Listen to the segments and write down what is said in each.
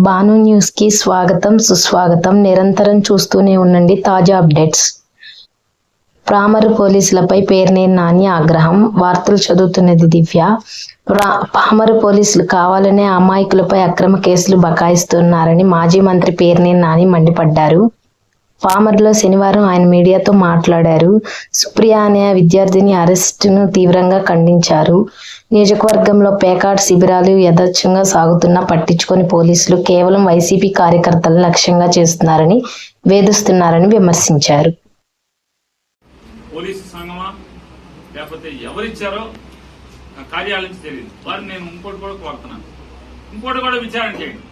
Banu news కి స్వాగతం సుస్వాగతం. నిరంతరం చూస్తూనే ఉండండి తాజా అప్డేట్స్. పామరు పోలీసులపై పేర్నేని నాని ఆగ్రహం. వార్తలు చదువుతున్నది దివ్య. పామరు పోలీసులు కావాలనే అమాయకులపై అక్రమ కేసులు బకాయిస్తున్నారని మాజీ మంత్రి పేర్నేని నాని మండిపడ్డారు. పామరులో శనివారం ఆయన మీడియాతో మాట్లాడారు. సుప్రియ అనే విద్యార్థిని అరెస్టును తీవ్రంగా ఖండించారు. నియోజకవర్గంలో పేకాట్ శిబిరాలు యథేచ్ఛగా సాగుతున్నా పట్టించుకొని పోలీసులు కేవలం వైసీపీ కార్యకర్తలను లక్ష్యంగా చేస్తున్నారని వేధిస్తున్నారని విమర్శించారు. పోలీసు సంఘమా లేకపోతే ఎవరిచ్చారో కార్యాలయం నుంచి తెలియదు. వారిని నేను ఇంకోటి కూడా కోరుతున్నాను, ఇంకోటి కూడా విచారణ చేయండి.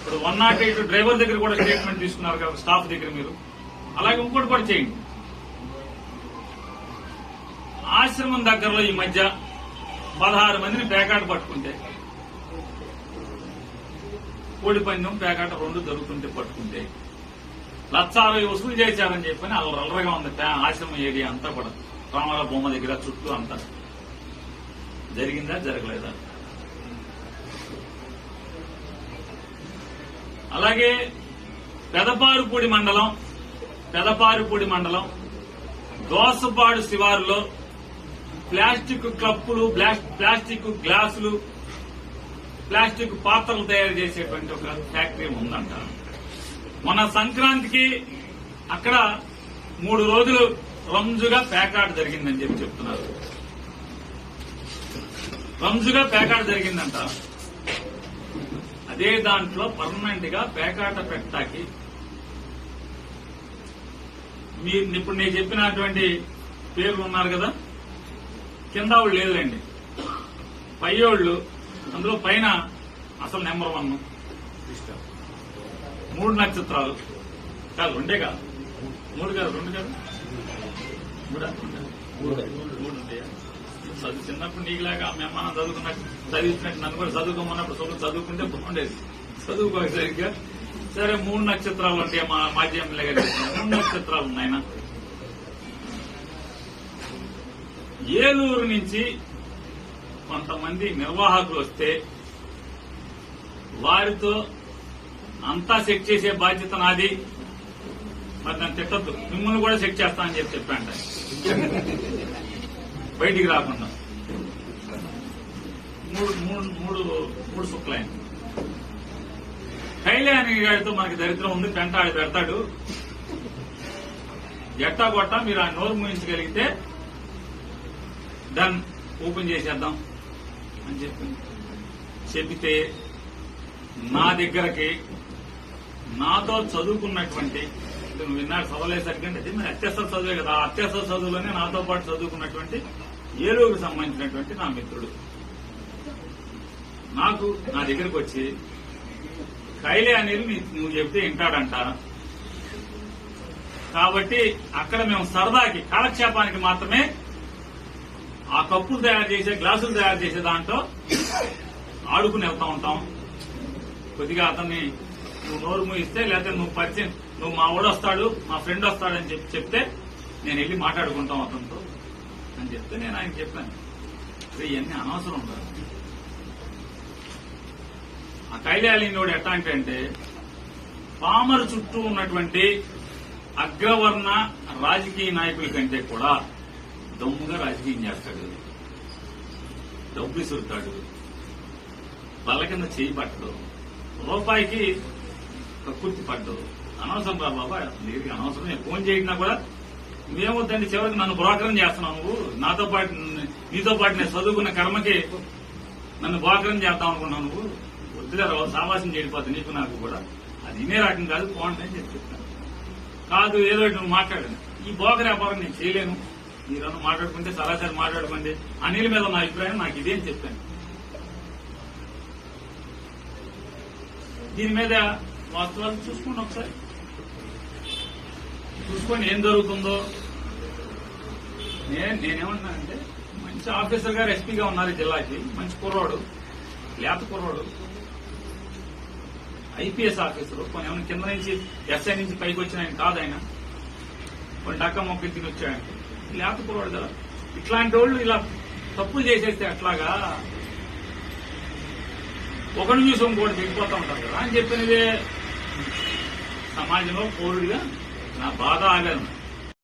ఇప్పుడు 108 డ్రైవర్ దగ్గర కూడా స్టేట్మెంట్ తీసుకున్నారు కదా స్టాఫ్ దగ్గర, మీరు అలాగే ఇంకోటి కూడా చేయండి. ఆశ్రమం దగ్గరలో ఈ మధ్య 16 మందిని పేకాట పట్టుకుంటే, కోడి పందెం పేకాట 2 జరుగుతుంటే పట్టుకుంటే 1,60,000 వసూలు చేశారని చెప్పని అల్లరగా ఉంది ఆశ్రమం ఏరియా అంతా కూడా. రామారావు బొమ్మ దగ్గర చుట్టూ అంతా జరిగిందా జరగలేదా? అలాగే పెదపారుపూడి మండలం దోసపాడు శివారులో ప్లాస్టిక్ కప్పులు, ప్లాస్టిక్ గ్లాసులు, ప్లాస్టిక్ పాత్రలు తయారు చేసేటువంటి ఒక ఫ్యాక్టరీ ఉందంట. మన సంక్రాంతికి అక్కడ 3 రోజులు రంజుగా పేకాట జరిగిందని చెప్తున్నారు. రంజుగా పేకాట జరిగిందంట. అదే దాంట్లో పర్మనెంట్ గా పేకాట పెట్టాకి మీరు ఇప్పుడు నేను చెప్పినటువంటి పేర్లు ఉన్నారు కదా, కింద వాళ్ళు లేదులేండి, పయ్యోళ్ళు అందులో పైన అసలు నెంబర్ 1 3 నక్షత్రాలు కాదు, 2 కాదు, 3 కాదు, 2 కాదు, 3 ఉంటాయా? చదువు చిన్నప్పుడు నీకులాగా మేము మనం చదివించినట్టు నన్ను కూడా చదువుకోమన్నప్పుడు చదువుకుంటే బాగుండేది, చదువుకోక సరిగ్గా. సరే 3 నక్షత్రాలు ఉంటాయి మా మాధ్యమంలో, 3 నక్షత్రాలు ఉన్నాయన. ఏలూరు నుంచి కొంతమంది నిర్వాహకులు వస్తే వారితో అంతా చెక్ చేసే బాధ్యత నాది, మరి నన్ను తిట్టద్దు, మిమ్మల్ని కూడా చెక్ చేస్తానని చెప్పాంట, బయటికి రాకుండా. 3 సుక్లైన్ కైలాని గారితో మనకి దరిద్రం ఉంది, పెంట ఆడి పెడతాడు. ఎట్టా కొట్టా మీరు ఆ నోరు మూయించగలిగితే డన్, ఓపెన్ చేసేద్దాం అని చెబితే నా దగ్గరకి నాతో చదువుకున్నటువంటి, నువ్వు విన్నాడు చదవలేసరికంటే మరి అత్యవసర చదువే కదా, ఆ అత్యవసర చదువులోనే నాతో పాటు చదువుకున్నటువంటి ఏలూరుకు సంబంధించినటువంటి నా మిత్రుడు నా దగ్గరకు వచ్చి కైలే అనేది నువ్వు చెప్తే వింటాడంట. కాబట్టి అక్కడ మేము సరదాకి కాలక్షేపానికి మాత్రమే ఆ కప్పులు తయారు చేసే, గ్లాసులు తయారు చేసే దాంట్లో ఆడుకుని వెళ్తా ఉంటాం. కొద్దిగా అతన్ని నువ్వు నోరు మూయిస్తే, లేకపోతే నువ్వు మా వాడు వస్తాడు, మా ఫ్రెండ్ వస్తాడని చెప్తే నేను వెళ్ళి మాట్లాడుకుంటాం అతనితో అని చెప్తే నేను ఆయనకి చెప్పాను, ఇవన్నీ అనవసరం ఉండదు. ఆ కైలాలినోడు ఎట్లా అంటే పామరు చుట్టూ ఉన్నటువంటి అగ్రవర్ణ రాజకీయ నాయకుల కంటే కూడా దమ్ముగా రాజకీయం చేస్తాడు, డబ్బు విసురుతాడు, బల్ల కింద చేయి పట్టడు, రూపాయికి కక్కుర్తి పడ్డదు. అనవసరం రా బాబా, నీకు అనవసరం. నేను ఫోన్ చేసినా కూడా మేము దాన్ని చివరికి నన్ను బ్రోకరం చేస్తున్నావు, నువ్వు నీతో పాటు నేను చదువుకున్న కర్మకి నన్ను బ్రోకరం చేద్దాం అనుకున్నావు, నువ్వు వద్దుగా సావాసం చేయకపోతే నీకు నాకు కూడా అది ఇనే రకం కాదు, పోండి అని చెప్తాను. కాదు ఏదో నువ్వు మాట్లాడాను, ఈ బోకర్ వ్యాపారం నేను చేయలేను, మీరన్నా మాట్లాడుకుంటే సరాసరి మాట్లాడుకోండి, అనిల్ మీద నా అభిప్రాయం నాకు ఇదే అని చెప్పాను. దీని మీద వాస్తవాలు చూసుకోండి, ఒకసారి చూసుకొని ఏం జరుగుతుందో. నేనేమంటున్నానంటే మంచి ఆఫీసర్ గారు ఎస్పీగా ఉన్నారు జిల్లాకి, మంచి కుర్రాడు, లేత కుర్రాడు, ఐపీఎస్ ఆఫీసర్. కొన్ని ఏమైనా కింద నుంచి ఎస్ఐ నుంచి పైకి వచ్చిన ఆయన కాదు, ఆయన కొన్ని డక్క మొక్క తిని వచ్చాడంటే లేత కుర్రాడు కదా. ఇట్లాంటి వాళ్ళు ఇలా తప్పులు చేసేస్తే అట్లాగా ఒకరిని చూసి ఇంకోటి దిగిపోతా ఉంటారు కదా అని చెప్పినదే సమాజంలో పౌరుడిగా నా బాధ ఆవేదన.